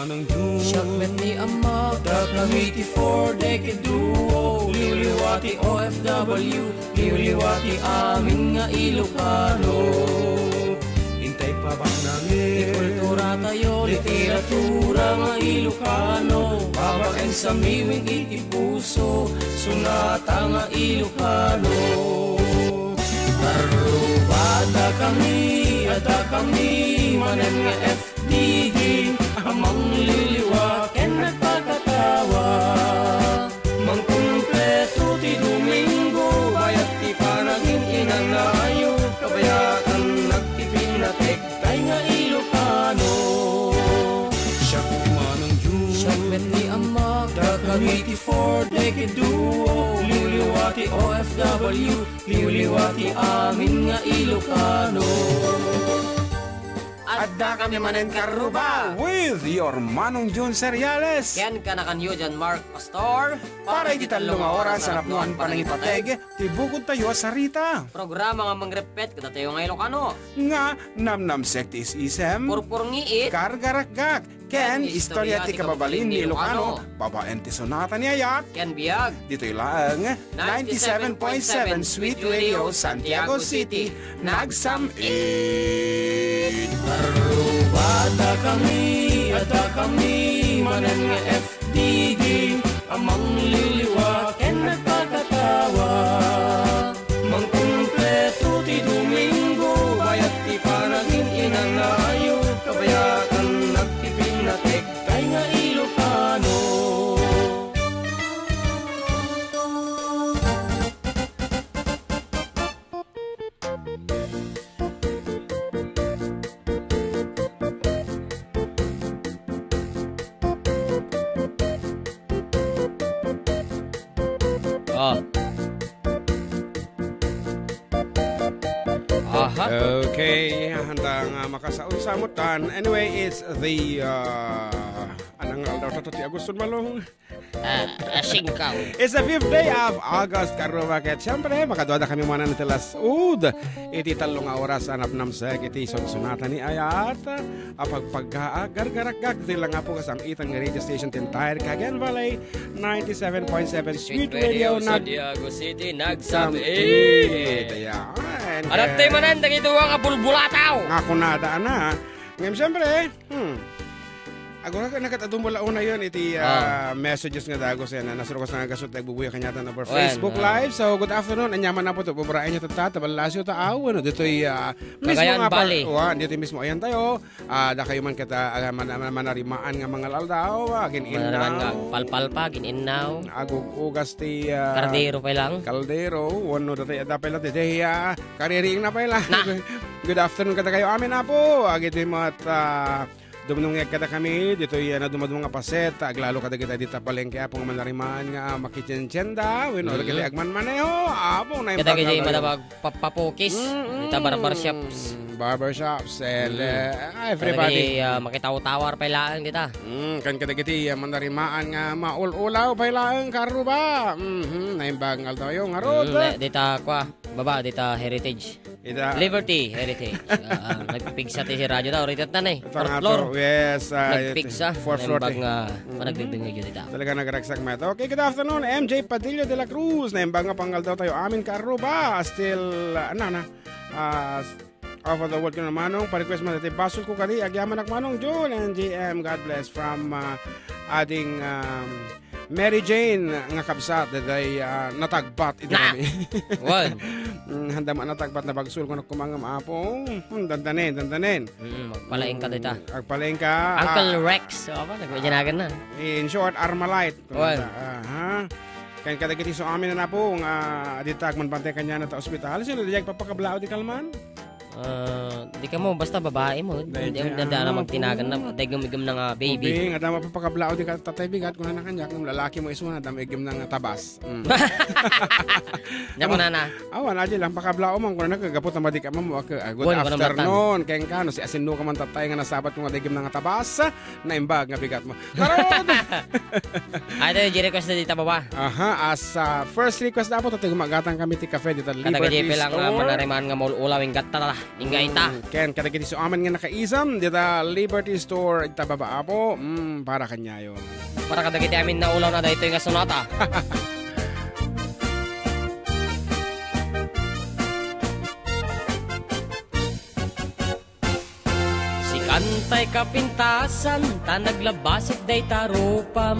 manang June Siyakmet ni Ama Dakamiti for decade duo Liwliwati OFW Liwliwati amin nga Ilocano Intay pa ba namin Kultura tayo, literatura nga Ilocano Babaen sa miwing itipuso Sunata nga Ilocano Arubada kami, ada kami Manan nga FDD Amang liliwat ken nagpagkatawa Mang kumpleto ti Domingo Bayat ti panagin inanayo Kabayatan nagtipinatek Tay nga Ilocano Siya manang June Siyakmet ni Ama Dakamiti for decade duo Liwliwati OFW Liwliwati amin nga Ilocano Adda kami manen karuba With your Manong June Seriales Ken kanakanyo dyan Mark Pastor Para iti talong oras sa napuan pa ng ipateg Tibukod tayo sa Rita Programa nga mangrepet kada tayo nga Ilocano Nga namnam sektis isem Purpur ngiit Kargarakgak Ken istorya ti kababalin ni Ilocano Babaen ti sonata ni Ayat Ken Biag Dito'y lang 97.7 Sweet Radio Santiago City Nagsamit Arubada kami, ada kami Manan nga FDD Amang liliwat ken nagpagkatawa Mang kumpleto ti Domingo Bayat ti panagin inanayo Kabayatan nagtipinatek Tay nga Ilocano Okay, handang makasaun-samutan. Anyway, it's the anong aldaw to ti Agustin Malong. Singkaw It's the 5th day of August karumaket. Siyempre, makaduada kami muna ng telas ud. Iti talong oras anap namsek iti sunsunatan ni Ayat. Apagpaggargarakgak di lang nga po kasang itang radio station tentire Cagayan Valley 97.7 Sweet Radio Santiago City Nagsamit Ayan. Alat tayo manan dagito ang apulbulataw Ako nada na. Ngayon siyempre, ako na nakatadong mula una yun, iti messages nga dago siya na nasuro ko sa nga gasot nagbubuya kanyata over Facebook Live. So, good afternoon. Anyaman na po ito. Bubarain niya ito tabalasyo taaw. Dito'y mismo nga pa. Dito mismo. Ayan tayo. Da kayo man kita manarimaan nga mga laldaw. Gin-inaw. Palpalpa, gin-inaw. Agug-ugas ti... Kaldero pa lang. Kaldero. Wano dati pala. Dati kariring na pala. Good afternoon kada kayo. Amin na po. Agito yung mga... Dumunong kada kami, dito yan na dumadung nga paset, aglalo kada kita dito palengke apong manarimaan nga makichenchenda, wino, kita agman maneho, apong na yung kada kita yung madabag papapukis, dito barbershops. Barbershops, and everybody. Kada makitaw-tawar pa ilaan kita. Kan kada kita manarimaan nga maul-ulaw pa ilaan karuba. Naimbang alto yung harod. Dito kwa, baba, dito heritage. Liberty Heritage. Nagpigsa tayo si radyo daw. Ritat na eh. Fourth floor. Yes. Nagpigsa. Fourth floor. Managdingding yun dito. Talaga nagraksak met. Okay, good afternoon. MJ Padilla de la Cruz. Naimbang nga panggal daw tayo. Amin karuba. Still, off of the world ko na manong. Pa-request man natin. Basol ko kali. Agyaman ak manong June and GM. God bless from ating... Mary Jane nga kabsat day natagbat ito kami. One. Handa man natagbat na bagsul ko na kumangam apong. Dandanin. Magpalaing ka dito. Agpalaing ka. Uncle Rex. So apa nagmedjanagan na. In short, Armalite. One. Kan kadagiti so amin na po nga ditag man bantay kanya na ta ospital. Sino dijag papakablao di kalman? Di ka mo, basta babae mo. Hindi mo dadaan na magtinagan na dagumigam ng baby. Ubi, nga dama papakablao di ka tatay bigat kung na kanyak ng lalaki mo iso na damigim ng tabas. Nya ko na. Awan aja lang pakablao man kung na kagapot na madik mo good afternoon. Keng kano si asinno ka man tatay nga nasabat kung digim ng tabas na imbag nga bigat mo. Karon. Ay ito yung request na dito baba. As first request na po tatay gumagatang kami ti cafe dito Liberty Store. Kada lang manariman nga maulawing gatta. Ingga ita. Ken kadagiti so aman nga nakaisam dita Liberty Store ita babaapo. Para kanyayo. Para kadagiti amin na ulaw na dayto nga sonata. Kantay kapintasan, ta naglabasit day tarupam.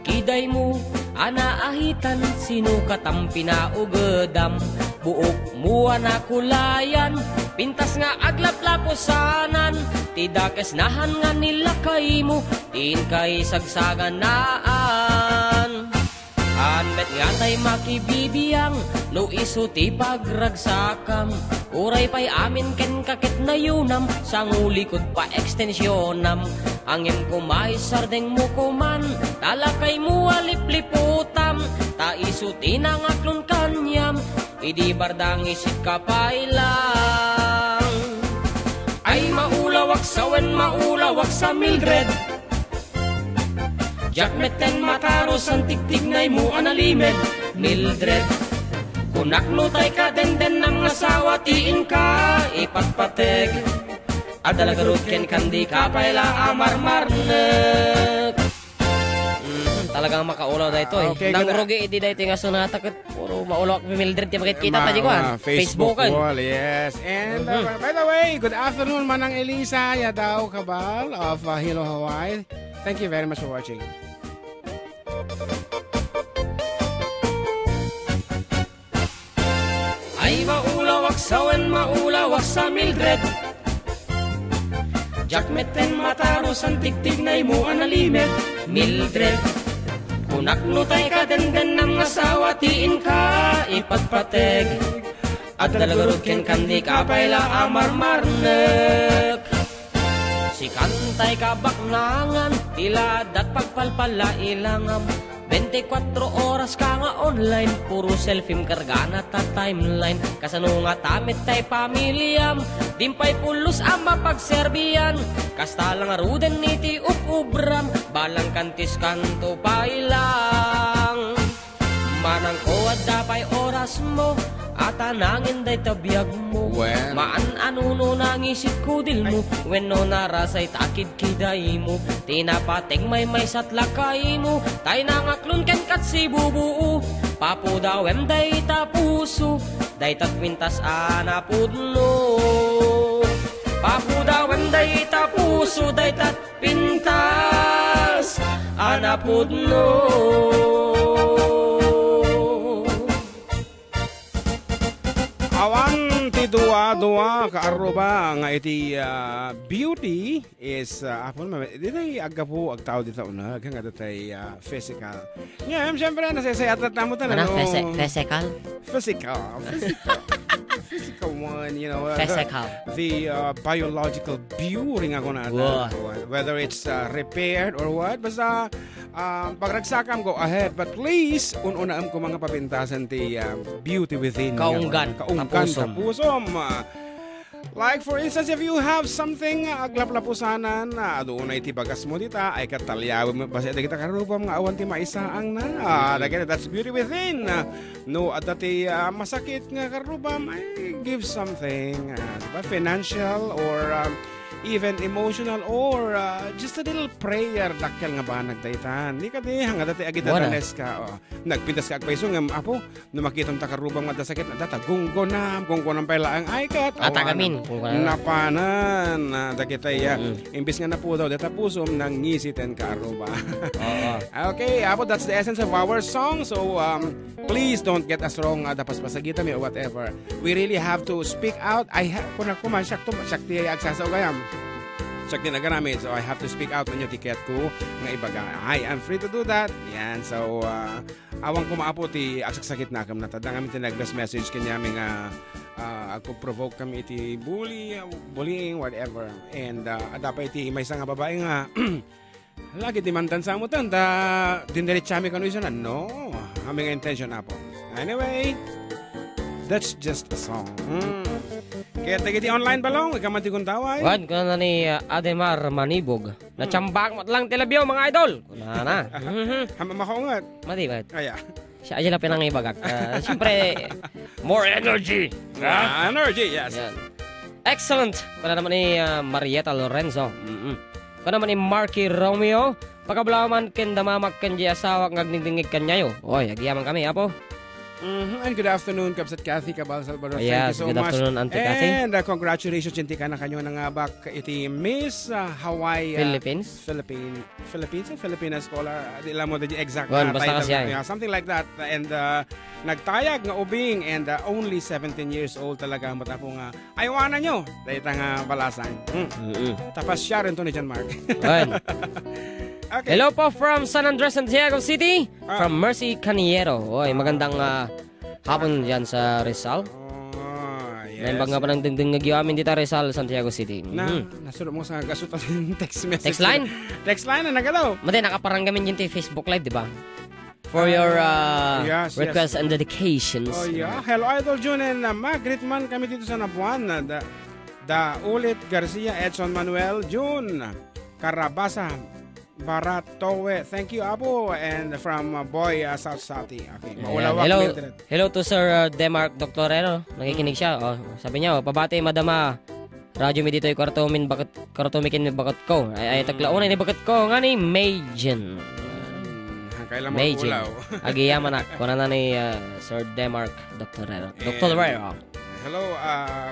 Kiday mo, anaahitan, sinukat ang pinaugadam. Buok mo anakulayan, pintas nga aglaplapusanan. Tidakes nahan nga nila kay mo, tin kay sagsagan naan. Anmet nga tay makibibiyang, no iso ti pagragsakam. Uray pa'y amin ken kakit na yunam, sangulikod pa ekstensyonam. Angin kumay sardeng mo kuman, talakay mo alipliputam. Ta iso tinangaklon kanyam, idi bardang isip kapay lang. Ay maulawak sawen maulawak sa Mildred, jakmeten mataros ang tigtignay mo analimed. Mildred, kunaklo tay ka denden ng asawa tiin ka ipatpateg. Adalagarot ken kandi ka payla amarmarnek. Talagang makaulaw da ito eh. Okay, nang rugi iti da ito nga sonata kat puro maulaw kami Mildred yung makikita pa dyan Facebook wall, yes. And by the way, good afternoon manang Elisa Yadao Cabal of Hilo, Hawaii. Thank you very much for watching. Ay maulawak sawen maulawak sa Mildred, jakmeten mataros ang tigtignay mo analimed. Mildred, kunaklutay ka denden ng asawa tiin ka ipatpateg. At dalagarod ken kandi ka payla amarmarnek. Si kantay ka baknangan, tiladat pagpalpala ilangam. 24 oras ka nga online, puro selfie kargana ta timeline. Kasano nga tamit tay pamilyam, dimpay pulos ang mapagserbiyan. Kasta lang aruden niti ukubram, balang kantis kanto pailang. Manang koad dapay oras mo, at anangin day tabiyag mo. Maan-anuno nangisit kudil mo, wenno narasay takid kiday mo. Tinapateng may satlakay mo, tay nangaklon ken kat si bubuo. Papo dawem day tapuso, day tatwintas anapudno. Papo dawem day tapuso, day tatpintas anapudno. Awang ti duwa kaaruba nga iti beauty is apon dito agapo agtao dito una nga datay physical. Yeah, syempre nasayat na mo tan ano physical one, you know, physical. The biological beauty nga kuna whether it's repaired or what, basta pagragsakam go ahead, but please unaam ko mga papintasan ti beauty within kaunggan kapusom. Like for instance, if you have something aglaplapusanan doon ay tibagas mo dita ay katalyaw mo basta kita karupam nga awan ti maisaang na that's beauty within. No adati masakit nga karupam ay give something diba? Financial or even emotional or just a little prayer dakkel nga ba nagdaytan. Di ka di hanga dati agitadanes ka. Nagpintas ka agpaiso nga apo no makitong takarubang nga sakit na data gunggonam pala ang aykat. Atagamin napanan dagitay imbis nga na po daw data pusom nang ngisiten ka aruba. Okay, apo that's the essence of our song. So please don't get us wrong dapas pasagita mi or whatever. We really have to speak out. Kuna kumasyak to sakti agsasaw gayam. Sakti na garamit. So I have to speak out ng tiket ko nga ibaga. Hi, I'm free to do that. Yan. So awang kumaapo ti agsakit na kam natadang kami tinag-glass message kanya nga ako provoke kami iti bullying whatever. And dapat iti may isang babae nga lagi dimantan sa mo tan dindiretsami kanu iso na no. Aming intention na po. Anyway, that's just a song. Kaya tagiti online balong, ikamanti kong taway. Wan, kuna na ni Ademar Manibog. Nachambak mat lang telebyo mga idol. Kuna na. Makungat. Mati ba? Kaya. Siya aja na pinangibagak. Siyempre, more energy. Energy, yes. Yan. Excellent. Kuna naman ni Marieta Lorenzo. Kuna naman ni Marky Romeo. Pagkablaman ken damamak ken di asawa ngagdingdingig kanyayo. Oy, agyaman kami apo. And good afternoon, Kapsat Kathy Cabal Salvador. Yes, Thank you so good much. afternoon, Auntie Kathy. And congratulations, Chinti ka na kanyo nga bak iti Miss Hawaii Philippines. Filipinas scholar. Di lang mo the exact Gon, basta title. kasi Something like that. And nagtayag nga ubing and only 17 years old talaga ang bata po nga aywanan nyo. Dahil nga balasan. Tapos siya rin to ni John Mark. Okay. Hello po from San Andres, Santiago City. From Mercy Caniero. Oy, magandang hapon dyan sa Rizal. Yes. May nga pa ng dingding nagyamin dito Rizal, Santiago City. Nasunod mo sa gasutan yung text message. Text line? Text line na nagalaw. Mati, nakaparanggamin yun yung Facebook Live, di ba? For your requests and dedications. Oh yeah. Hello Idol June and mag-greet man kami dito sa Nabuan. Da Ulit Garcia, Edson Manuel, June Carabasa, Baratowe. Thank you, Apo. And from Boy, South Sati. Okay. Hello to Sir Demark Doctorero. Nakikinig siya. Sabi niya, pabati, madama. Radyo mi dito yung kartumikin ni bakat ko. Ay taglaunay ni bakat ko. Nga ni Majen. Kailan mo ulaw. Agiyaman ako. Kuna na ni Sir Demark Doctorero. Doctorero. Hello,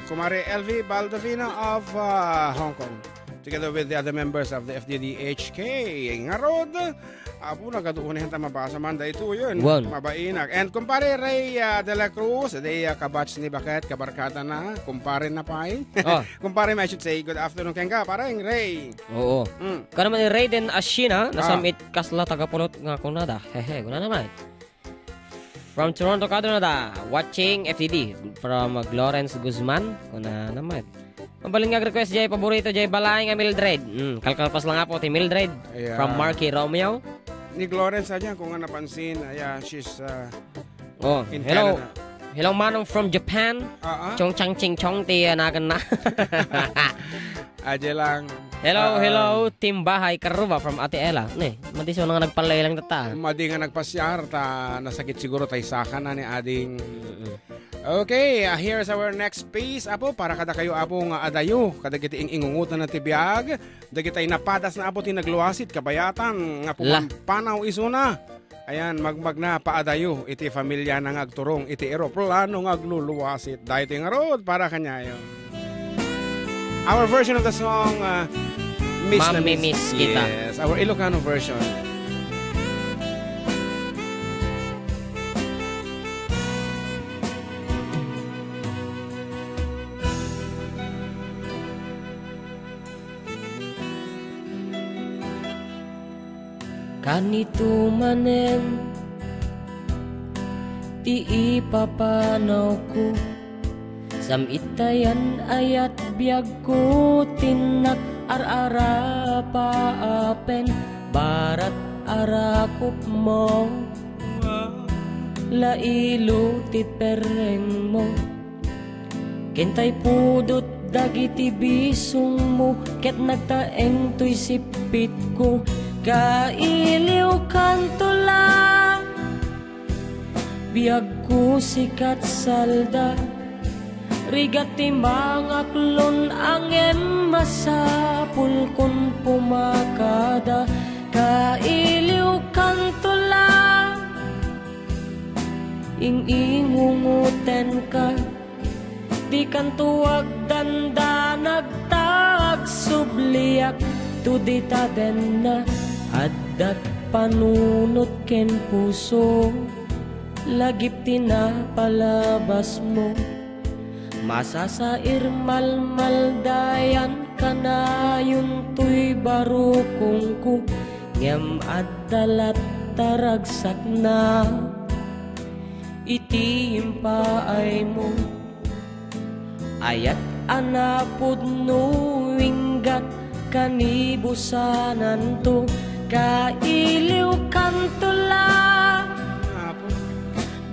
Kumare LV Baldovino of Hong Kong. Together with the other members of the FDDHK. Ngarod, apo nagaduunahan ta mabasa man da ito yun. Mabainak. And kumpare Ray de la Cruz, they kabatch ni Baket, kabarkada na, kumpare na pain. Kumpare, I should say, good afternoon keng ka, parang Ray. Oo. Kaya naman ni Raiden Ashina, nasamit kasla tagapulot nga kunada. Hehe, guna naman. From Toronto, Canada, watching FDD. From Lawrence Guzman, kuna naman. Mabaling nga request jay paborito jay balay nga Mildred. Kalkalpas lang po ti Mildred. From Marky Romeo. Ni Lawrence aja kung nga napansin, she's in hello. Canada. Hello manong from Japan. Chong chang ching chong ti nagan na. Aja lang. Hello, Team Bahay Karuba from Ate Ella. Madiso nga nagpalay lang tata. Madi nga nagpasyar ta nasakit siguro tay saka na ni ading. Okay, here's our next piece, Apo, para kada kayo, Apo, nga adayo, kada kita ingungutan na tibiyag, da kita'y napadas na, Apo, tinagluwasit, kabayatan, nga panaw isuna. Ayan, magmagna paadayo, iti familia ng agturong, iti eroplano ng agluluwasit. Dahil ito yung arod, para kanya yun. Our version of the song, Miss Kita. Yes, our Ilocano version. Kanito manen ti ipapanaw ko samitayan ayat biag ko tinak ar-ara paapen barat arakop mo lailo ti pereng mo kentay pudot dagiti bisong mo ket nagtaeng to'y sipit ko kailiw kanto lang biag ko sikat salda rigat ti mangaklon angem masapul kun pumakada kailiw kanto lang ingingunguten ka di kantuag danda nagtag subliak tudita den na adat panunot ken puso lagip tinapalabas mo masasair malmaldayan kanayon tuy barukong ko ngem adalat taragsak na iti impaay mo ayat anapod nuwinggat kanibusanan to kailiw kanto lang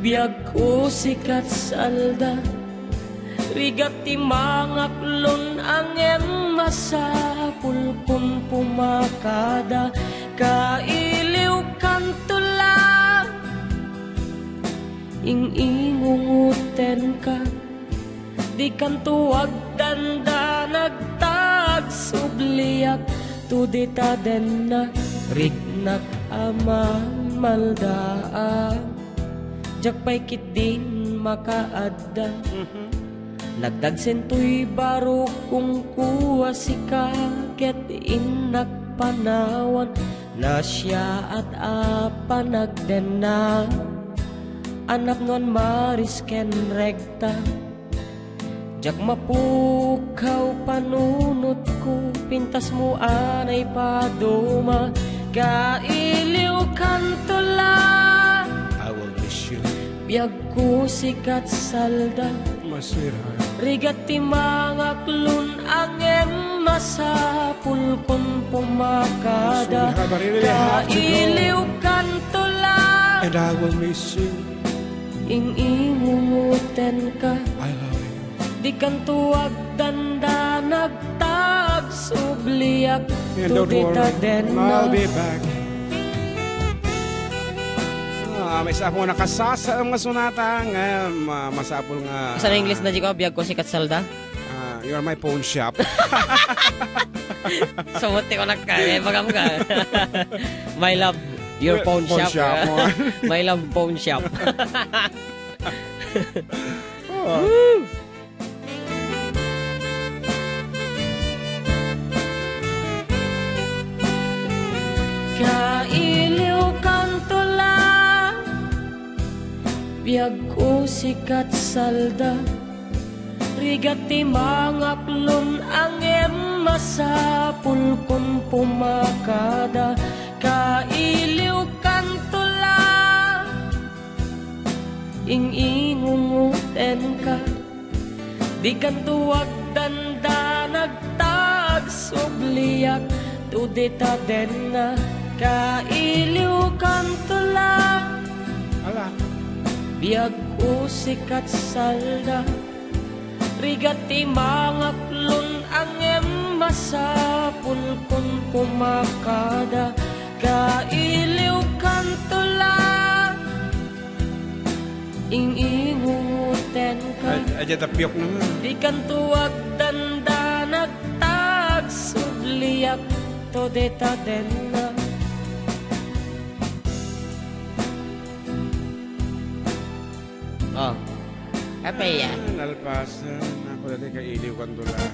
biag ko sikat salda rigat ti mangaklon angem masapul kun pumakada kailiw kanto lang ingingunguten ka di kantuag danda nagtag subliyak tudita den na rignak ama maldaan jak pay kidding makaadda nagdagsentoy baro kung kuwa si kaget inak panawan na siya at apanagden na anak ngon marisken rekta jak mapukaw panunot ko pintas mo anay paduma kailiw kantula I will miss you, biyag ko sikat salda my sweetheart. rigati mga klun angem masapul kun pumakada Sweetheart, but I really have to go. kailiw kantula And I will miss you, ingingunguten ka I love you. di kan tuwag danda nagtag subliyak And don't tudita worry, den I'll na be back. May sapong nakasasa ang masunata nga masapol nga. sa English na di ko biyag ko sikat salda You're my pawn shop. sumuti ko nagka bagam ka my love your phone Pawn shop, shop mo. my love phone shop Oh. kailiw kantula biyag ko sikat salda rigati mga klon angem masapul kun pumakada kailiw kantula ingingunguten ka di kan tuwag danda nagtag subliyak tudita den na kailiw kantula Ala. biyag ko sikat salda rigati mga klon angem masapul kun pumakada kailiw kantula ingingunguten ka Aja tapyok naman. di kan tuwag danda nagtag subliyak tudita den na oh apa ya Nalpasan. Ako dati kailiw kandulan.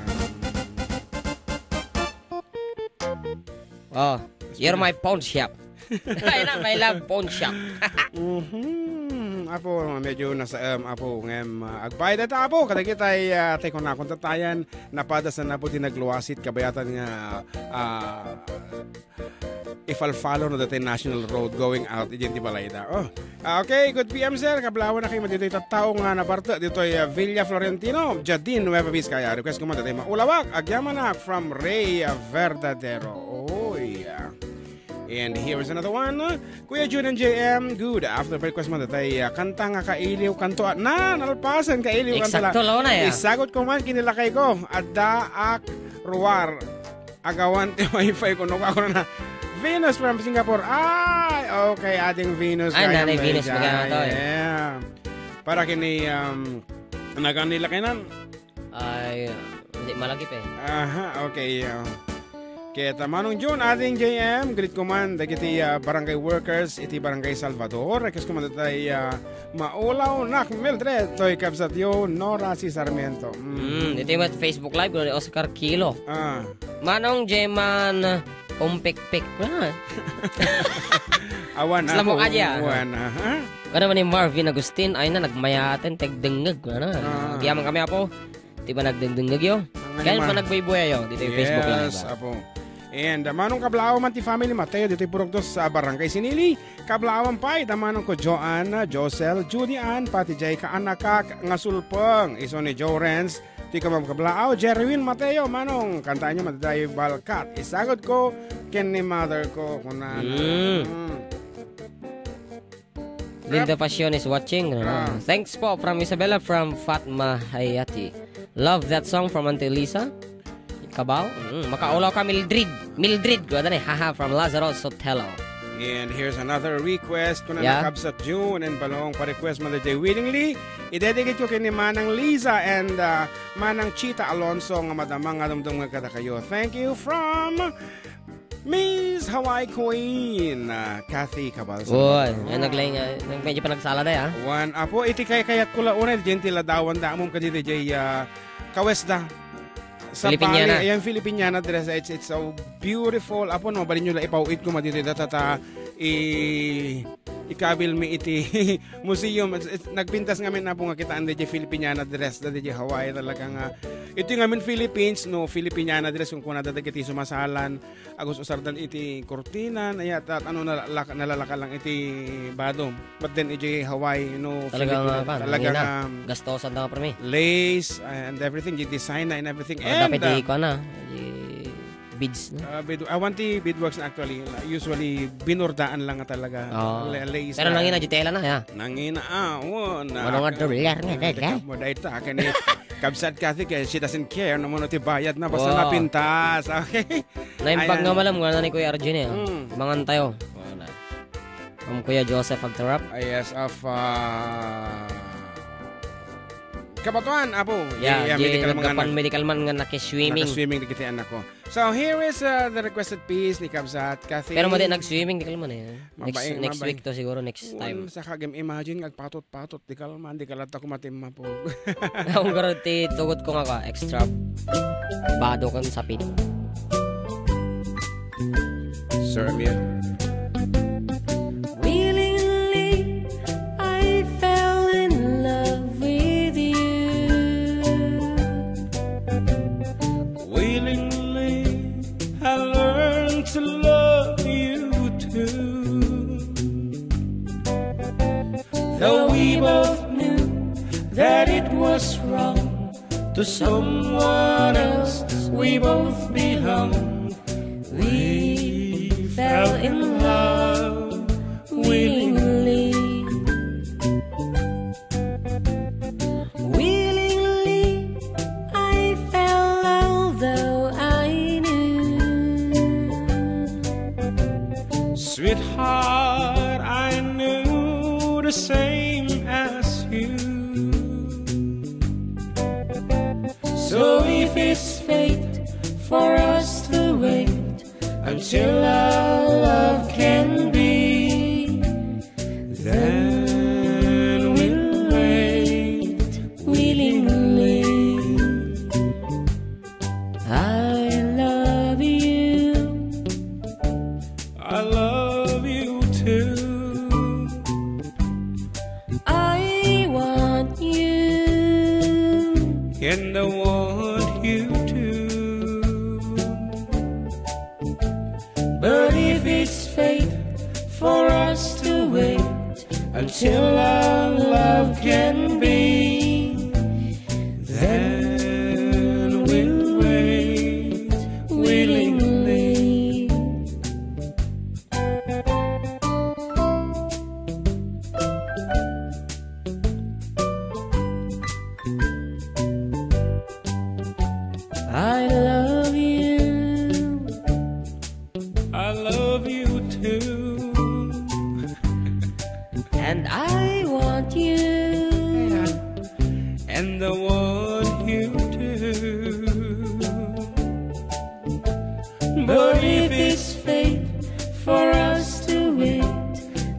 oh you're my pawn shop ay na my love pawn shop Apo, medyo nasa apo ngem agbayad at apo kada kitay tay ko na kontatayan napadasan na po tinagluwasit kabayatan nga if I'll follow no dati national road going out identi balayda. Okay, good PM sir. Kablawan na kayo dito tattao nga na parte dito Villa Florentino, Jardin Nueva Vizcaya. Request ko man dati maulawak agyamanak from Ray Verdadero. Oh yeah. And here is another one. Kuya Jun and JM, good after request man dati kanta nga kailiw kanto na nalpasan kailiw kanto. Eksakto law na ya. Isagot ko man kinilakay ko adaak ruwar agawan ti wifi ko no ako na Venus from Singapore. Ay, okay, ating Venus. Ay, nanay Venus magana to. Yeah. Para kini naganila kainan. Ay, hindi malagip eh. Aha, okay. Kaya tamanong June, ating JM, greet ko man, dagiti barangay workers, iti barangay Salvador, request ko man datay maulaw nak Mildred, toy kapsat yo, Nora si Sarmiento. Ito yung Facebook Live ko ni Oscar Kilo. Manong Jeman umpik-pik ko na. Awan Sala mo ako. aja. Awan. Ano naman ni Marvin Agustin, ay na nagmayaten, tegdengag ko na. Giyaman kami apo. Di ba nagdengdengag yo? Kaya pa nagbayboy yo, dito yung Facebook Live. Yes, apo. And manong kablaaw man ti family Mateo dito purok dos sa barangay Sinili. Kablaawan pa manong ko Joanna, Josel, Judy Ann, pati jay ka anakak nga sulpeng. Iso ni Joe Renz. Ti ka kablaaw Jerwin Mateo manong kantaan nyo mataday balkat. Isagod ko ken ni mother ko kunan. Linda Passion is watching. Thanks po from Isabella from Fatma Hayati. Love that song from Auntie Lisa. Kabaw? Makaulaw ka Mildred. Mildred ko. Haha, from Lazarus Sotelo. And here's another request ko na Yeah. nakabsat June and balong pa-request Mother Day willingly. I-dedicate ko kini Manang Liza and Manang Chita Alonso nga madamang adamdong nga kada kayo. Thank you from Miss Hawaii Queen, Kathy Cabalso. Uy, medyo pa nagsala na ya. One apo, iti kayat ko launay, gentila dawan da amom ka dito jay kawesda. Sa Filipiniana. Ayan, Filipiniana dress. It's so beautiful. Apo, no, balin nyo lang ipauit ko madito. Datata, ikabil mi iti museum. Nagpintas ngamin na po nga kitaan di Filipiniana dress. Dati di Hawaii talaga nga. Ito ngamin Philippines, no, Filipiniana dress. Kung kuna dati iti sumasalan. Agos usardan iti kurtinan. Ayat, at ano, nalalaka lang iti badom. But then, iti Hawaii, no, Talagang gastosan na ka, lace and everything, the design na and everything. Dapat ko na. Beads na. I want the beadworks na actually. Usually, binurdaan lang nga talaga. Lace. Pero nangina, tela na, ya. Nangina, Ano nga dolyar nga, dada? Mo dahil ta, kanit. Kabsat kasi kaya she doesn't care. No mo na bayad na. Basta napintas. Okay? Naimpag nga malam, nga na ni Kuya Arjun eh. Mangan tayo. Kuya Joseph Agtarap. Yes, of Kabatuan, apo. Medical man nga nakiswimming. Nakaswimming di kiti anak ko. So, here is the requested piece ni Kabsat Kathy. Pero mo din nag-swimming, di kalman eh. Next week to siguro, next time. Sa kagam, imagine, nagpatot-patot, di kalman, di kalata ko matimma po. Ang garoti, tugot ko nga ka, extra bado kang sapin. Sir Amir. To love you too, though we both knew that it was wrong to someone else we both belong. We fell in love willingly. Willingly I fell, although I knew, sweetheart, I knew the same as you. So if it's fate for us to wait until our love can be, then we'll wait willingly. I love you, I love you too. I want you, and I want you too. But if it's fate for us to wait until our love can be, then we'll wait willingly. I love you, I love you too, and I want you, and I want you too. But if it's fate for us to wait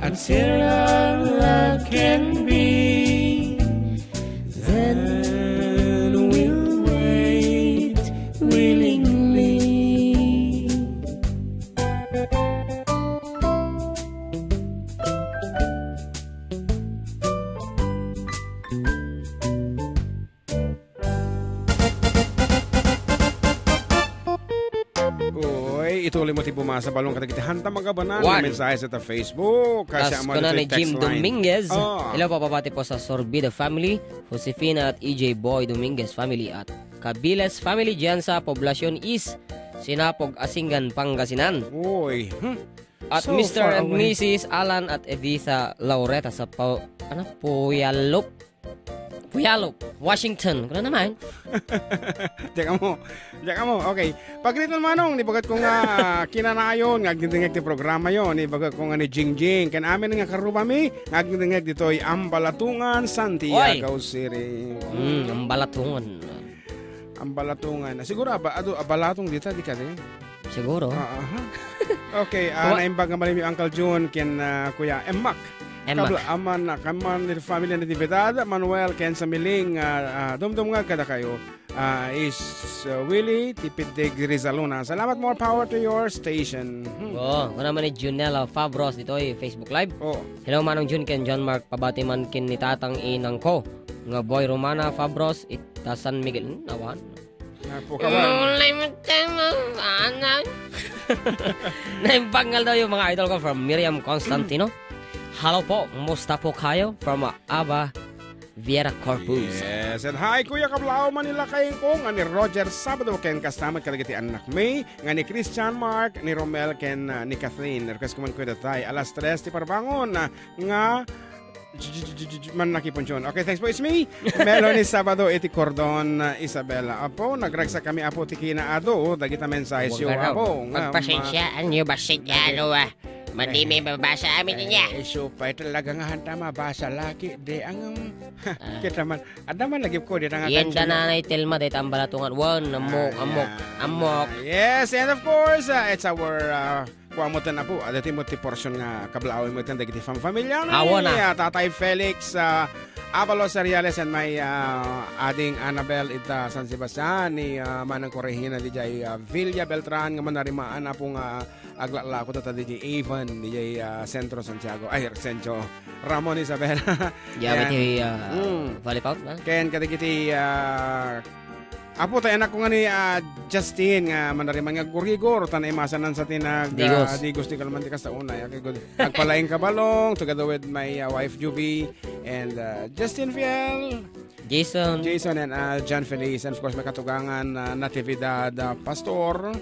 until our love can be, then we'll wait willingly. Uy, ituloy mo ti bumasa balong katagitihan ta mga banan. One. Mensahe sa ta Facebook. Kasi Tas ko na ni Jim Dominguez. Hello po, papati po sa Sorbida family, Josefina at EJ Boy Dominguez family at Cabiles family dyan sa Poblacion East, Sinapog, Asingan, Pangasinan. Uy. At So Mr. far and away. Mrs. Alan at Editha Laureta sa Puyallup. Puyalop, Washington. Kung naman. Diyan mo. Okay. Pag rito manong, ni bagat ko nga kinanayon, nga agdingag ti programa yon, ni bagat ko nga ni Jingjing. Kan amin nga karubami, nga agdingag dito'y Ambalatungan, Santiago City. Ambalatungan. Siguro, abalatong dito, di ka rin? Siguro. Okay, naimbag nga malim yung Uncle June, ken Kuya Emak. Kabla aman ni family na Natividad, Manuel ken sa miling dumdum nga kada kayo is Willie Tipidig Rizaluna. Salamat, more power to your station. Kung naman ni Junella Fabros dito ay Facebook Live. Hello manong Jun ken John Mark pabati man kin ni tatang inang ko nga boy Romana Fabros ita San Miguel nawan. Naimbangal daw yung mga idol ko from Miriam Constantino. Hello po, musta po kayo? From Aba Viera Corpus. Yes, and hi Kuya Kablao Manila kayo ko nga ni Roger Sabado ken kasama kalagiti anak May nga ni Christian Mark ni Romel ken ni Kathleen. Request ko man ko datay alas 3 ti parbangon nga man nakipunsyon. Okay, thanks po. It's me, Melanie Sabado, iti Cordon, Isabela. Apo, nagragsa kami apo tikina ado. Dagita mensahe siyo apo. Pagpasensyaan niyo ba sinyano Madi may mabasa amin niya. Supay talaga nga hanta mabasa laki. De ang kita man. Ada man lagi ko. Yan dananay Telma de Tambalatungan. Amok. Yes, and of course, it's our kuamutan na po. Adati mo ti portion nga kablaawin mo tan dagiti familya na. Tatay Felix Avalos Ariales and my ading Annabel ita San Sebastian ni Manang Corregina DJ Villa Beltran nga manarimaan na pong aglala ko ta DJ Avon DJ Centro Santiago ay Centro Ramon Isabel. Yabiti Valipaut na. Ken kadigiti apo tayo anak ko nga ni Justin nga manariman nga gurigor tanay masanan sa tinag Digos di kalmantikas sa una nagpalaing kabalong together with my wife Juby and Justin Fiel Jason and John Feliz and of course may katugangan Natividad Pastor.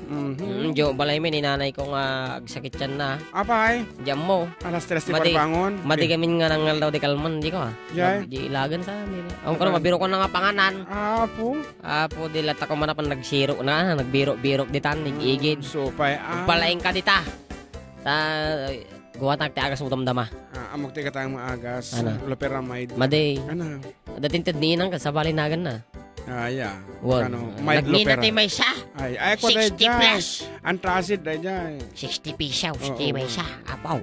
Jo balay mi ni nanay ko nga sakit tiyan na. Apay? Diyan mo. Alas 3 ti parbangon. Madi kami nga nangal daw di kalman di ko. Di ilagan sa amin. Ang karon mabiro ko na nga panganan. Apo di lata ko man pa nagsiro na nagbiro-biro di tanig igid. So pay palaing ka dita. Ta guwa tag ti agas utamdama. Amok ti katang maagas. Loperamide. Madi. Ano? Datinted niinang ka sa balinagan na. Yeah. Ano, nagminati may siya. Ay ko 60 plus. Antrasid day jay. 60 pisaw, 60 may siya. Apaw.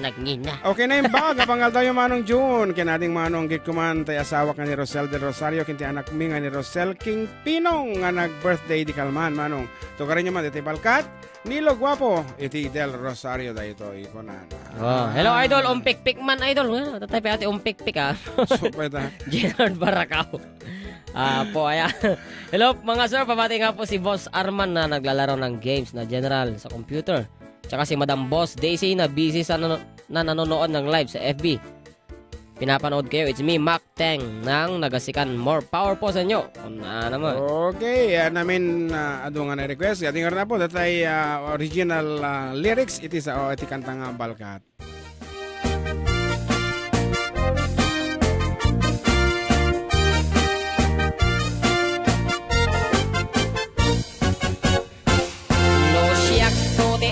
Nagngina. Okay na yung baga. Pangal tayo manong June. Kinating manong gikuman tayo asawa ka ni Rosel del Rosario. Kinti anak mi nga ni Rosel King Pinong nga nag-birthday di kalman manong. Tukarin nyo man iti balkat. Nilo Guapo. Iti del Rosario da ito. Ikonan. Hello idol. Umpik-pik man idol. Tatay pa ati umpik-pik Supay ta. Gerard Baracao. Po ayan. Hello mga sir. Pabati nga po si Boss Arman na naglalaro ng games na general sa computer. Tsaka si Madam Boss Daisy na busy sa nanonood ng live sa FB. Pinapanood kayo. It's me, Mac Teng, ng Nagasikan. More power po sa inyo. Naman. Okay. Namin ado nga na-request. Yating na po. Datay original lyrics. Iti sa iti kantang Balkat.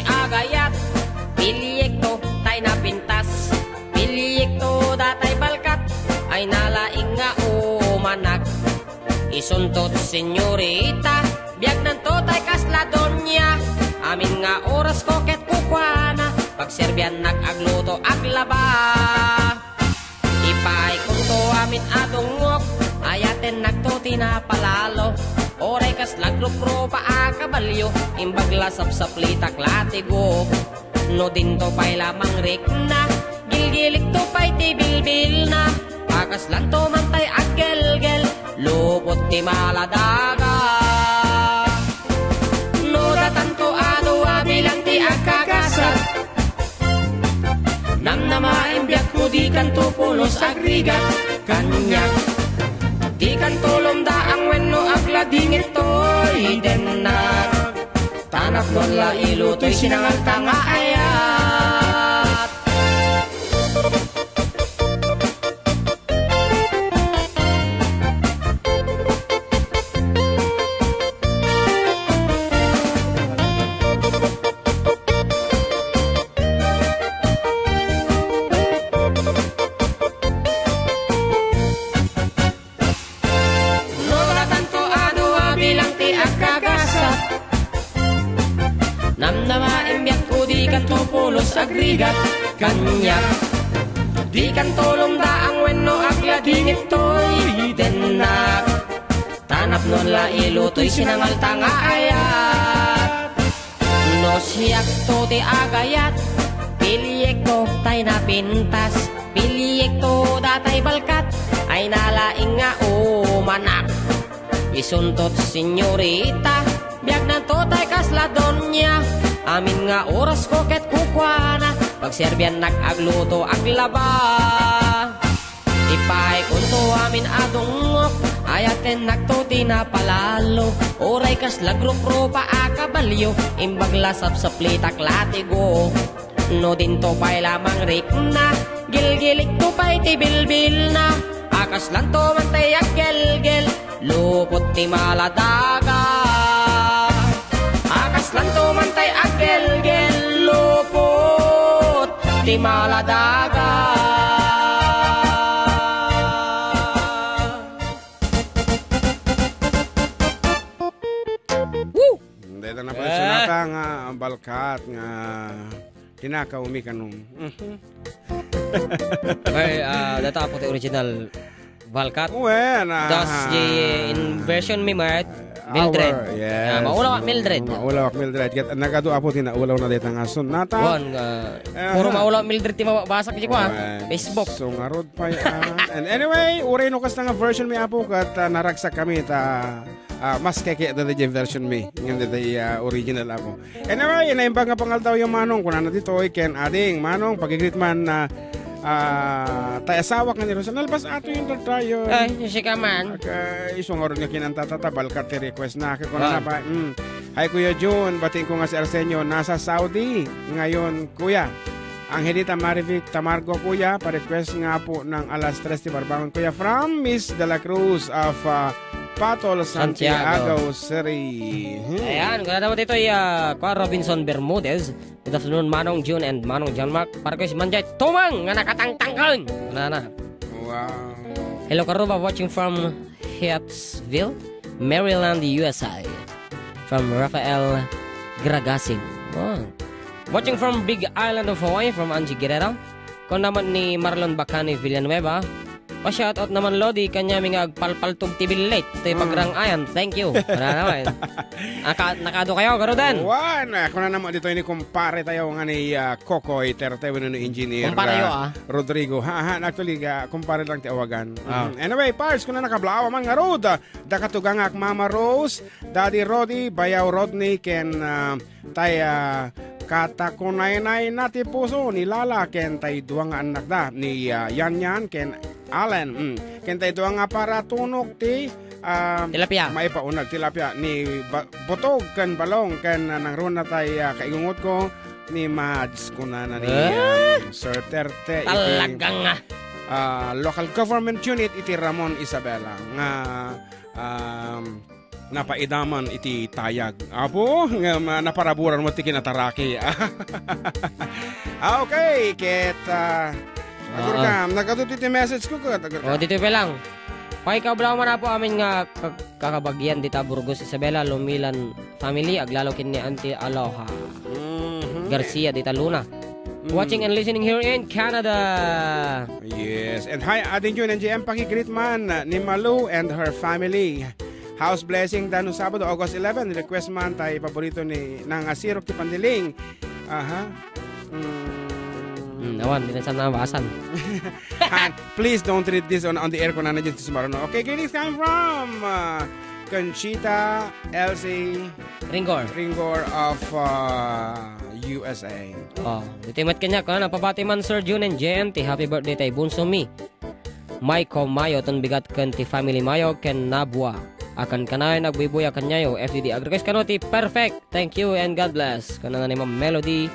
Agayat, pilyekto tay napintas, pilyekto datay balkat, ay nalaing nga umanak. Isuntot senyorita, biyag nanto tay kasladonya, amin nga oras ko ket kukwana, pagserbyan nag-agluto aglaba. Ipay kunto amin adungok, ayaten nagtuti na palalo. Oray kas lagrupro pa akabalyo, imbagla sapsaplitak latigo. No dinto pa'y lamang rik na, gilgilik to pa'y tibilbil na. Pakas lang to man tay aggelgel, lupot ti maladaga. No datanto ano abilang ti agkagasat. Namnama imbiyak ko di kanto pulos agrigat, kanyak. Di kan tolong daang wenno agla dingit to'y denag. Tanak doon la ilo to'y sinangal tanga ayat. pulos agrigat kanya. Di kan tolong daang wenno agla dingit toy denak. Tanap non la ilutoy sinangal tanga ayat. No siyak to ti agayat. Piliyek to tay na pintas. Piliyek to datay balkat. Ay nalaing nga umanak. Isuntot senyorita. Biag na to tay kasladon niya. Amin nga oras ko ket kukwana. Pagserbian nag-agluto aglaba. Ipay kunto amin adungok. Ayaten nagtuti na palalo. Oray kas lagrupro pa akabalyo. Imbag lasap sa plitak latigo. No din to pa'y lamang rik na. Gilgilik to pa'y tibilbil na. Akas lang to mantay aggelgel. Lupot ti maladaga. Akas lang to mantay aggelgel. Lupot ti maladaga. Dito na pa sunata nga balkat nga kinakaumi ka nung. Ay, dito po ti original balkat. Uwe na. Das in version mi Mart Mildred. Yes. Maulaw Mildred. Maulaw Mildred. Ket nagado apo tinaulaw na dito nga sunata. Wan puro maulaw Mildred ti mabasa ki ko Facebook. So ngarod pa yan. And anyway, uray no kas nga version mi apo kat naragsak kami ta mas keke da the version mi ngende the original ako. Anyway, inaimbang nga pangal daw yung manong kuna na dito ken ading manong pagigrit man na tay asawa ka ni Rosa nalpas ato yung tayo. Ay, si ka man. Okay, isong oron nga kinantatata balkat ti request na ako na pa. Hi Kuya June, bating ko nga si Arsenio nasa Saudi ngayon Kuya. Angelita Marivic Tamargo Kuya, pa-request nga po ng alas 3 ti barbangon Kuya from Miss De La Cruz of Patol, Santiago City. Ayan, kaya naman dito Kuya Robinson Bermudez. Good afternoon, Manong June and Manong John Mark. Para ko si Manjay Tumang nga nakatangtangkan. Na. Wow. Hello, Karuba, watching from Hyattsville, Maryland, USA. From Rafael Gragasin. Oh. Watching from Big Island of Hawaii, from Angie Guerrero. Kung naman ni Marlon Bacani Villanueva. Pa-shoutout naman Lodi, kanya may agpalpaltog tibilit. Ito yung pagrangayan. Thank you. Naman. Nakado kayo, Karudan. Wan, kung na naman dito ini kumpare tayo nga ni Kokoy, tertewe no engineer. Kumpare yo Rodrigo. Actually, kumpare lang ti awagan. Anyway, Pars, kung na nakablawa man nga Rod. Dakatugangak Mama Rose, Daddy Roddy, Bayaw Rodney, ken katakunay-nay nati puso ni Lala, ken tay duwang anak da ni Yan ken Allen. Ken tay duwang nga para tunok ti tilapia. May paunag tilapia ni Butog ken Balong ken nang ron na tay kaigungot ko ni Mads kuna na ni Sir Terte talagang nga local government unit iti Ramon Isabela nga napaidaman iti tayag. Apo, naparaburan mo ti kinataraki. Okay, ket nagkatuti ti message ko. Dito pa lang. Ikaw man po amin nga kakabagyan dita Burgos Isabela Lumilan family aglalokin ni Auntie Aloha Garcia dita Luna. Watching and listening here in Canada. Yes, and hi adin yun NGM pakigreet man ni Malu and her family. House blessing dano Sabado August 11 request man tay paborito ni nang asirok ti Pandiling. Nawan, di na sana nabasan. Please don't read this on the air kung na dyan tomorrow. No? Okay, greetings coming from Conchita Elsie Ringor of USA. Dito yung kanya ko, napabati man Sir June and JNT. Happy birthday tay Bunso Mi. Maiko Mayo, ton bigat kan ti family Mayo, ken Nabwa. Akan kanay nagbibuya kanyayo, FDD Agregues kanoti, perfect. Thank you and God bless. Kanana ni Ma'am Melody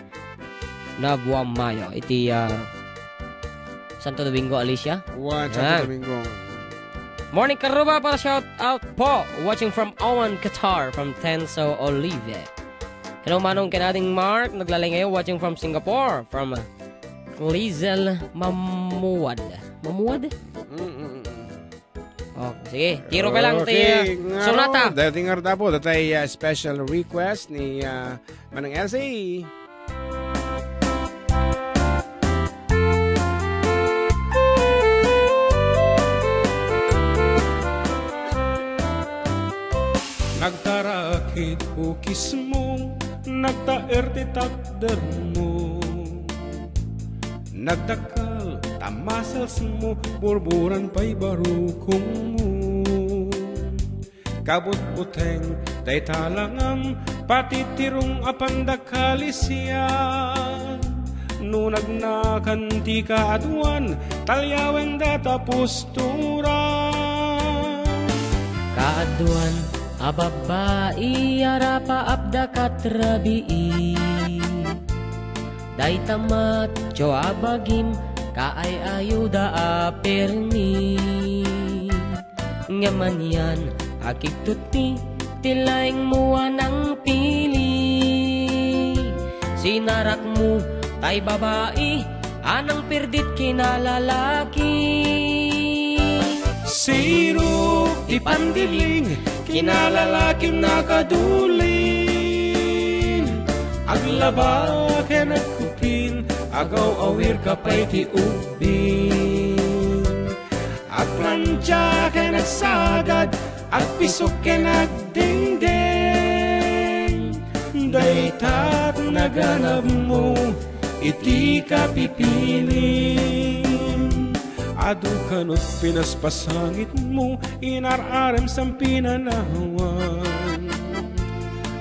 Nabwa Mayo. Iti Santo Domingo, Alicia. Santo Domingo. Morning Karuba para shout out po. Watching from Oman, Qatar, from Tenso Olive. Hello Manong Kanading Mark. Naglalay ngayon watching from Singapore. From Lizel Mamuad. Sige, tiro pa lang tayo. Sonata. Dahil tingar na po, datay special request ni Manang Elsie. ertitakder mo. Nagdakal, tamasals mo, burburan pa'y barukong mo. Kabut-buteng, day talangang, patitirong apandakalisyan. Nunagnakan ti kaadwan, talyaweng data pusturan. Kaadwan, ababai, arapa abda katrabii. Day tamat, jo abagim, kaay ayuda aperni. Ngaman yan, akiktuti, tilaing muwa ng pili. Sinarak mo, tay babae, anang pirdit kinalalaki. Sirok di pandiling, kinalalaking nakadulin. Aglabaken at kupin, agaw awir kapay ti ubin. Agplantyaken at sagad, agpisok ken at dingding. Daytat naganap mo, iti ka pipiling. Adu kanot pinaspasangit mo, inararem sang pinanawan.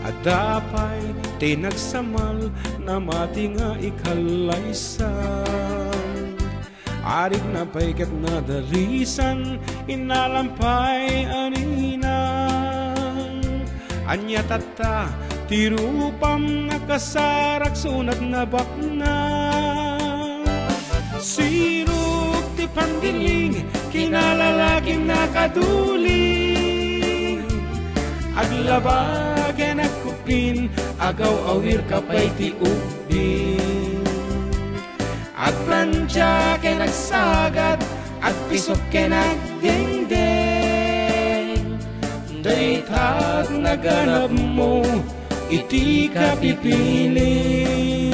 Adapay tinagsamal na mati nga ikalaysan. Arig na paykat na dalisan, inalampay aninang. Anya tata, tirupam nakasarak sunat na bakna. Sirok ti pandiling, kinalalaking nakaduling. Aglabagen at kupin, agaw awir kapay ti ubin. Agplantya ken agsagad, agpisok ken agdingding. Daytat naganap mo, iti ka pipiling.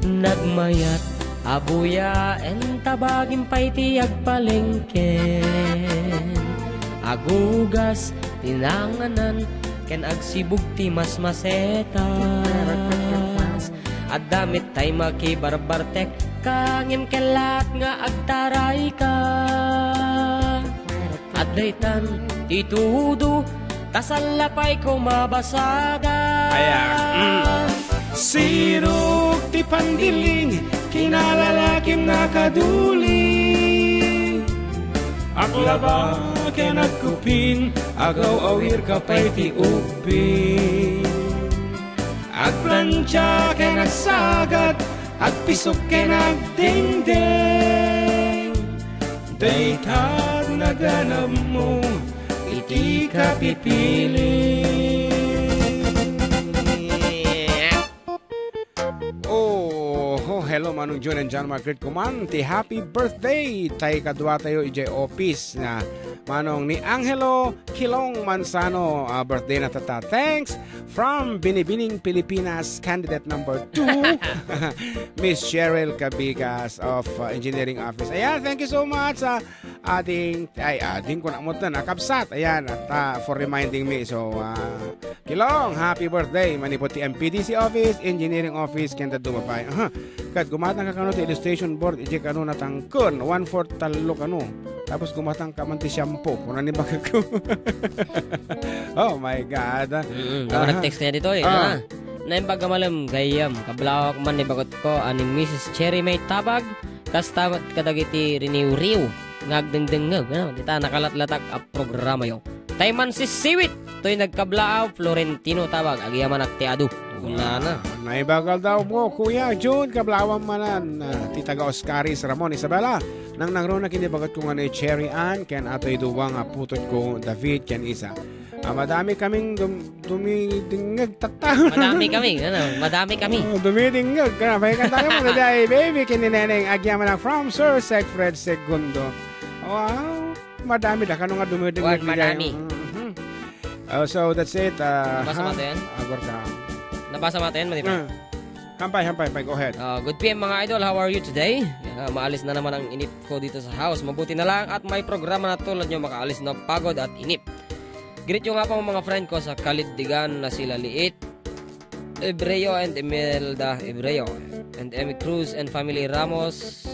Nagmayat, abuya, entabagin pa'y ti agpalengken. Agugas, tinanganan, ken agsibug ti masmasetas. At damit tay makibarbartek, kangem kelat nga agtaray ka. At daytan, titudo, tasalapay ko mabasada. Sirok ti pandiling, kinalalakim nakaduling. Aglabaken at kupin, agaw awir kapay ti ubin. Agplantya ken agsagad, agpisok ken agdingding. Daytat naganap mo, iti ka pipiling. Hello Manong June and John Margaret Kumanti. Happy birthday! Tay kadwa tayo ijay office na Manong ni Angelo Kilong Mansano. Birthday na tata. Thanks from Binibining Pilipinas, candidate number 2, Miss Cheryl Cabigas of Engineering Office. Ayan, thank you so much sa ating ko na mo nakapsat. Ayan, at for reminding me. So, Kilong, happy birthday. Manipot ti MPDC Office, Engineering Office, kenda dumapay. Kat gumatang ka kano ti illustration board, ije kano natangkon, 1/4 talo kano. Tapos gumatang ka man ti shampoo, kung ano ba ko. Oh my God. Nag-text niya dito Naimbag malam gayam, kablawak man ni bagot ko, aning Mrs. Cherry May Tabag, kastamat kadagiti riniw-riw, ngagdengdengag, dita nakalatlatak a programa yo. Tayman si Siwit, to'y nagkablaaw, Florentino Tabag, agyaman at tiadu. Wala na. Naibagal daw mo, Kuya June, kablawan manan, titaga Oscaris Ramon Isabela. Nang nangro na kinibagat ko nga ni Cherry Ann, ken ato'y duwang putot ko, David, ken isa. Madami kaming dumidingag tata. Madami kami. Dumidingag. Bahay ka tayo mo na dahil, baby, kinineneng agyaman ng from Sir Segfred Segundo. Wow, madami da. Kano nga dumidingag. Madami. So, that's it. Nabasa mo yan? Agor ka. Nabasa mo yan, Manita? Hampay. Go ahead. Good PM mga idol. How are you today? Maalis na naman ang inip ko dito sa house. Mabuti na lang at may programa na tulad nyo makaalis na pagod at inip. Greet nyo nga po mga friend ko sa Kalindigan na sila Liit, Ebreo and Imelda Ebreo and Emmy Cruz and family Ramos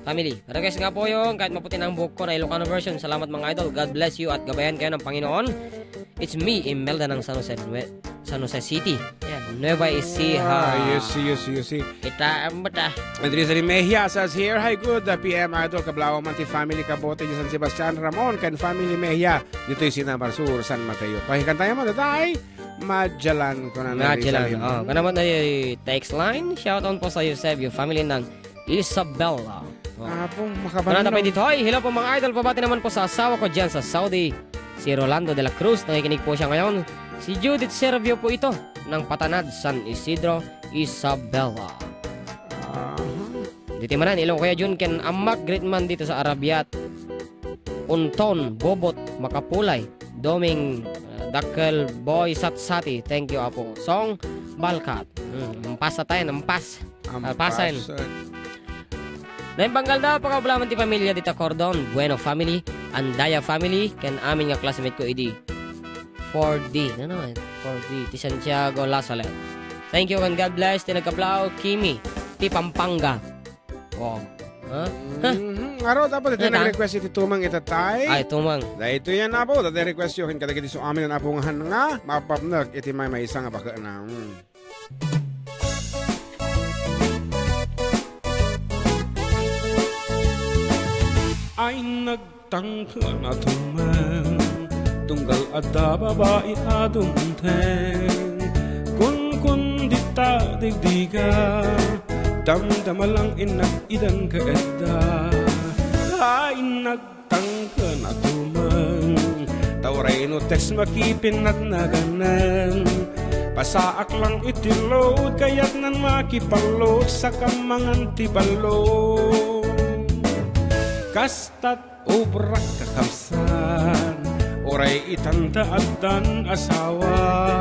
family. Request nga po yung kahit maputi ng buhok ko na Ilocano version. Salamat mga idol. God bless you at gabayan kayo ng Panginoon. It's me, Imelda ng San Jose City. Yan, Nueva Ecija. You see. Kita, bata. Andres Mejia says here, hi good, PM Idol, Kablawa Manti family, Kabote, San Sebastian, Ramon, kan family Mejia. Dito yung Sinamar Sur, San Mateo. Pakikantayan mo, datay. Magellan ko na Magellan. Oh, kanaman na yung text line. Shout out po sa Eusebio, family ng Isabella. Pong makabalino. Kaya dito, hi, hello po mga idol. Pabati naman po sa asawa ko dyan sa Saudi, si Rolando de la Cruz. Nakikinig po siya ngayon. Si Judith Servio po ito ng Patanad, San Isidro, Isabela. Dito manan, ilong Kuya Jun ken amak great man dito sa Arabiat. Unton, Bobot, Makapulay, Doming, Dakkel, Boy, Satsati. Thank you apo. Song, Balkat. Nampas na tayo, nampas. Alpasan. Naim Banggal daw, pakabulaman ti pamilya dita Cordon, Bueno family, Andaya family, ken amin nga classmate ko idi. 4D, ano eh? 4D, ti Santiago Lasalet. Thank you and God bless, ti nagkablao, Kimi, ti Pampanga. Oh. Huh? Araw, dapat ito nag-request iti Tumang itatay. Ay, Tumang. Dahil ito yan na po, dati request yun, kadagiti so amin na napungahan nga, mapapnag, iti may isang nga baka na. Ay nagtangka na tumang tunggal adda babae adunteng kun dita digdiga damdama lang inag-idan ka edda. Ay nagtangka na tumang tawray no text makipin at naganan pasaak lang itilod kaya't nan makipalod sa kamangan tibalod. Kastat obrak kakamsan oray itanda at dan asawa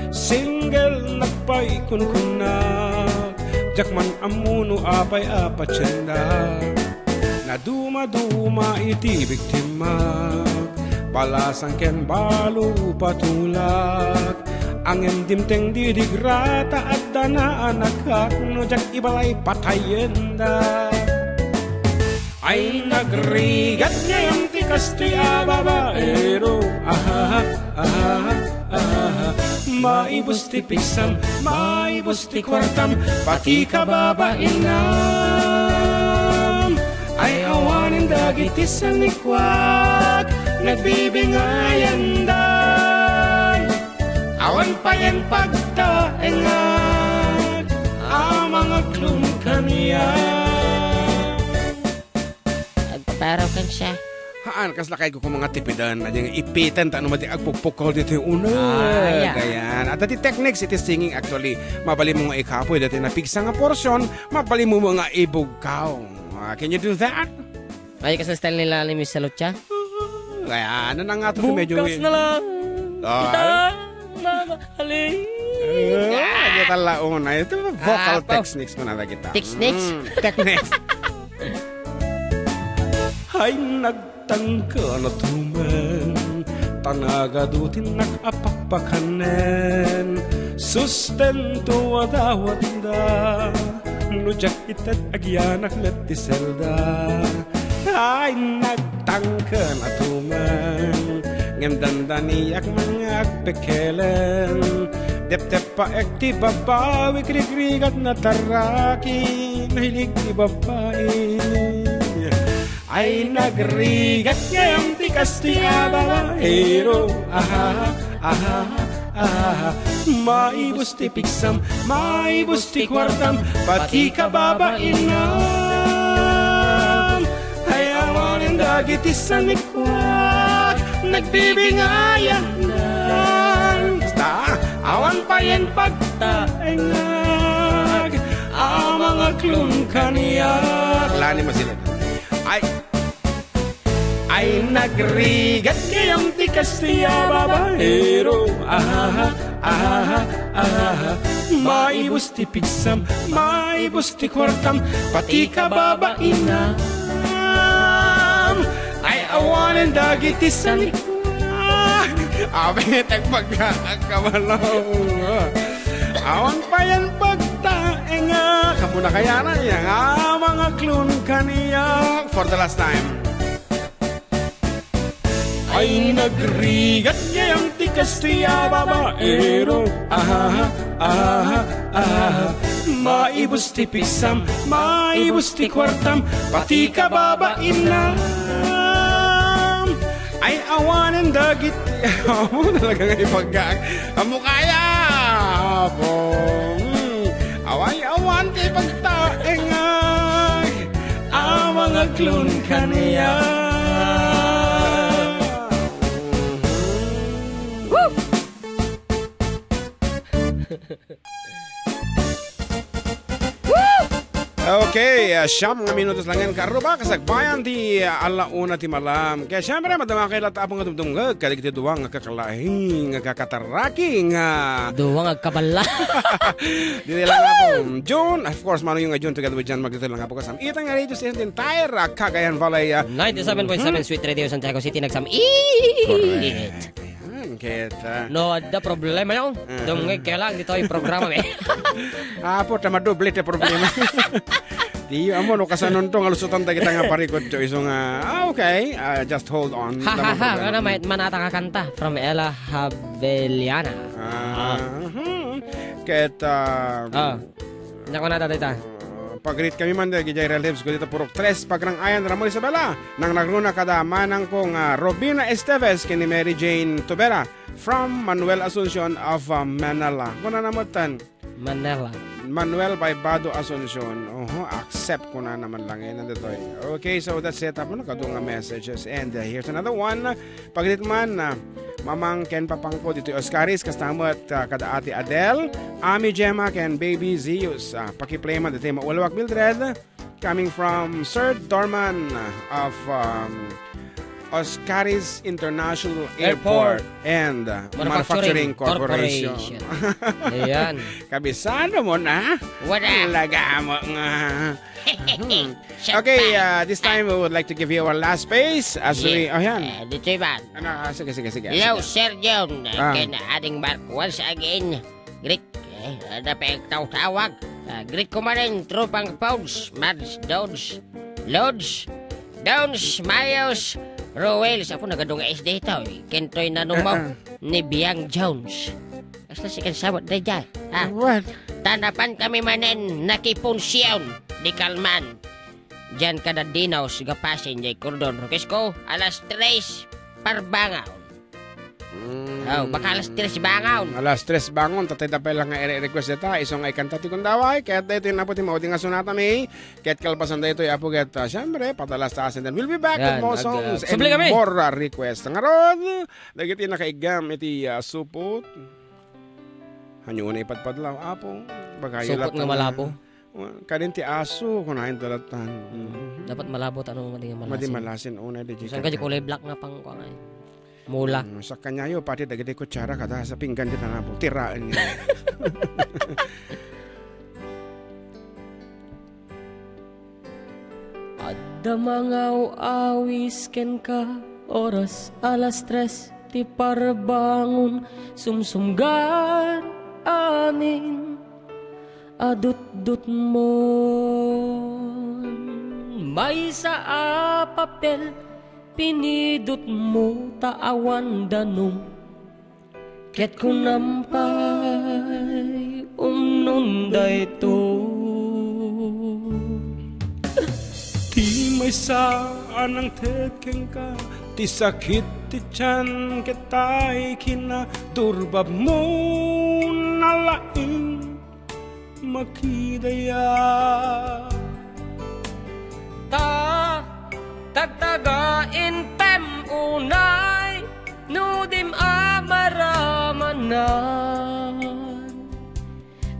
single nagpay kunkunak jakman amuno apay apatsenda na duma iti biktima palasang ken balo patulak angin dimteng didigrata at dana anak no jak ibalay patayenda. Ay nagrigat ngayon ti Kastya babaero. Maibos ti piksam, maibos ti kwartam, pati ka babainam. Ay awanin dagiti sa likwag, nagbibingayan dan. Awan pa yan pagtaengag, ang mga klungkan yan. Paraw kan siya. Haan, kas lakay ko kung mga tipidan na yung ipitan, ano mati agpupukol dito yung una. Ganyan. At dati techniques, it is singing actually. Mabali mo nga ikapoy, dati napigsa nga portion, mabali mo mga ibugkaw. Can you do that? Ay, kasi style nila ni Miss Salutya. Kaya, ano na nga ito medyo... Bukas na lang, kita mamahalin. Kita launa. Ito vocal techniques mo na kita. Techniques? Techniques. Ay nagtangka na tumen tanagadutin nag-apakpakanen sustento adawat da nujak itat agyanak met selda. Ay nagtangka na tumen ngendandaniyak mga agpekelen dep-dep pa ekti babawi krigrigat na taraki nahilig ti babae. Ay nagrigat ngayong ti Kastya babaero. Maibos ti piksam, maibos ti kwartam, pati ka babainam. Ay awanin dagiti sa likwag, nagbibingayan dan. Basta awan pa yan pagtaengag, ang mga klungkan yan. Lani mo sila. Ay nagrigat ngayong ti Kastya babaero. Maibos ti pigsam, maibos ti kwartam, pati ka babainam. Ay awanin dagiti sa likwag. Abet ang pagkakabalaw. Awan pa yan pagtae nga. Kamu na kaya na niya nga mga klon kaniya. For the last time. Ay nagrigat niya yung tikas tiya babaero. Aha, aha, aha. Maibos ti pisam, maibos ti kwartam, pati ka babain na. Ay awanin dagit. Amo talaga nga ipagkak. Amo kaya po. Away awan ti pagtaeng ay ang mga klon kaniya. Okay, siyam nga minutos lang yan. Karuba, kasagbayan di alauna ti malam. Kaya siyempre, madama kayo latapang atubdunggag. Kaligti duwang nga kakalahing, nga kakataraking. Duwang agkabala. Dito lang nga po. June, of course, mano yung June together with John. Magdito lang nga po kasam. Itang nga radio station din entire Cagayan Valley. 97.7 Sweet Radio Santiago City. Nagsam. Correct. Kita. No, ada problema yun. Dumngay kaya lang dito yung programa. Apo, tamadoble te problema. Di amo no kasanon to ngalusutan ta kita nga parikot to iso nga. Okay, just hold on. Ha ha ha, kana may manata ka kanta from Ella Haveliana. Kita. Nako na data. Pag-greet kami man dahil gijay relatives ko dito purok 3 pagrang ayan Ramon Isabela nang nagruna kada manang kong Robina Esteves kini Mary Jane Tubera from Manuel Asuncion of Manila. Kuna namutan Manila. Manuel Baibado Asuncion. Accept ko na naman lang yan. Okay, so that's it. Tapos nakadung nga messages. And here's another one. Pag-greet man Mamang Ken Papangko dito Oscaris kastamot kada ati Adele, Ami Gemma ken Baby Zeus. Pakiplay man dito Maulawak Mildred coming from Sir Dorman of Oscaris International Airport and Manufacturing Corporation. Ayan. Kabisado mo na. Wala. Laga mo nga. Okay, this time we would like to give you our last space as we, ayan. Dito ba? Ano, sige. Hello, Sir John. Kaya ating Mark once again. Greet. Napayag tawag. Greet ko man rin tropang Pounds, Mads, Dodge, Lodge, Downs, Mayos, Rowells. Ako nagadong SD ito. Kentoy na numaw ni Biang Jones. Basta si kansawat na dyan. What? Tanapan kami manen nakipunsyon di Kalman. Diyan kada dinaws gapasin jay kordon. Rukis ko alas 3 parbangaw. Baka alas 3 bangaw. Alas 3 bangon, tatay tapay lang nga request ita. Isong ay kanta ti kundaway. Kaya dito yung naputi mauting nga sunata may. Kaya't kalpasan dito yung apo get. Siyempre, patalas taas. And then we'll be back with more songs and more requests. Nga ron, dagiti nakaigam iti supot. Hanyo na ipadpadlaw, apo. Supot nga malabo. Kanin ti aso, kunain talatan. Dapat malabo, tanong mading malasin. Mading malasin, una. Saan ka di kulay black na pang kuwangay? Mula. Sa kanya yun, pati dagiti kutsara kada sa pinggan dito na po. Tiraan niya. Adda mangaw awis ken ka oras alas 3 ti parbangon sumsumgar amin adut-dut mo may sa papel pinidot mo taawan danong ket kunampay umnunday to Ti may saan ang tekeng ka ti sakit ti tiyan kitay kinaturbab mo nalaing makidaya tagtagain pem unay nudim amaramanan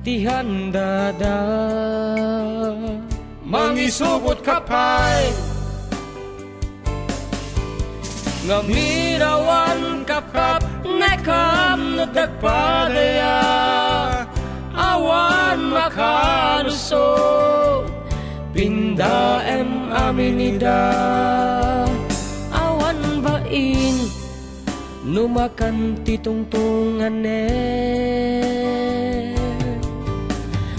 ti handada mangisubot kapay ngamirawan kapkap nekam nadagpadaya awan makanuso pinda em aminida awan bain numakan titungtungan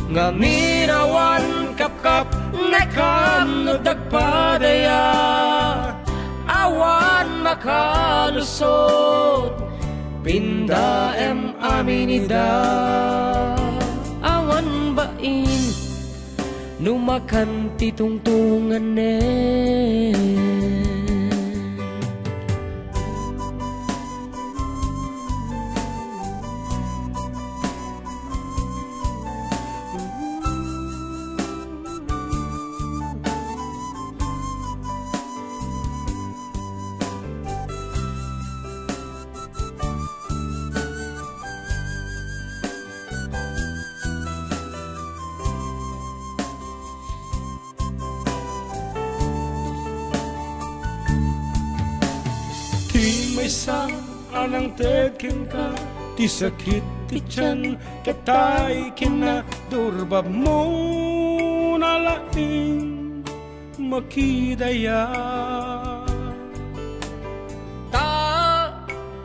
nga minawan kapkap nekam no dagpadaya awan makalusot pindaem aminida awan bain numakan titungtungan Isang anang tekin ka, ti sakit ti tiyan, katay kinadurbab mo nalaing makidaya.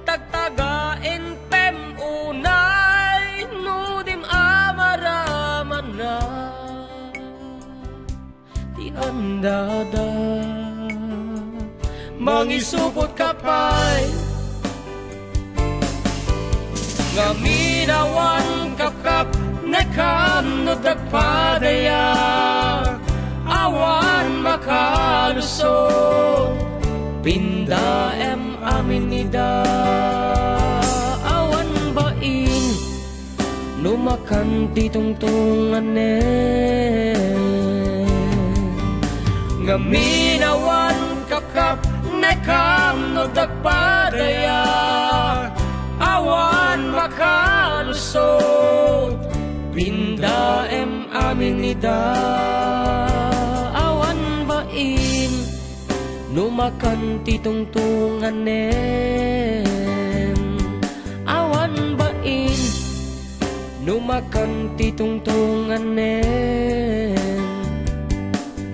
Tagtagain pem unay, nudim amaraman na, ti andada. Mangisupot kapay nga minawan kapkap nekam no dagpadaya awan makalusot pindaem aminida awan bain numakan titungtungan nga minawan kapkap nekam no dagpadaya awan makalusot pindaem aminida awan bain numakan titungtungan awan bain numakan titungtungan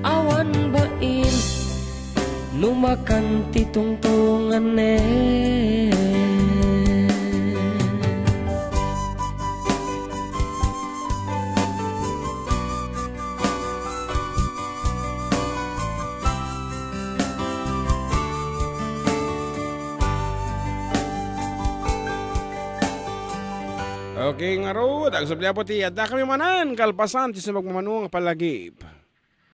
awan bain numakan titungtungan Okay nga ro, dagsabli po ti, at kami manan, kalpasan, ti sa magmamanong palagip.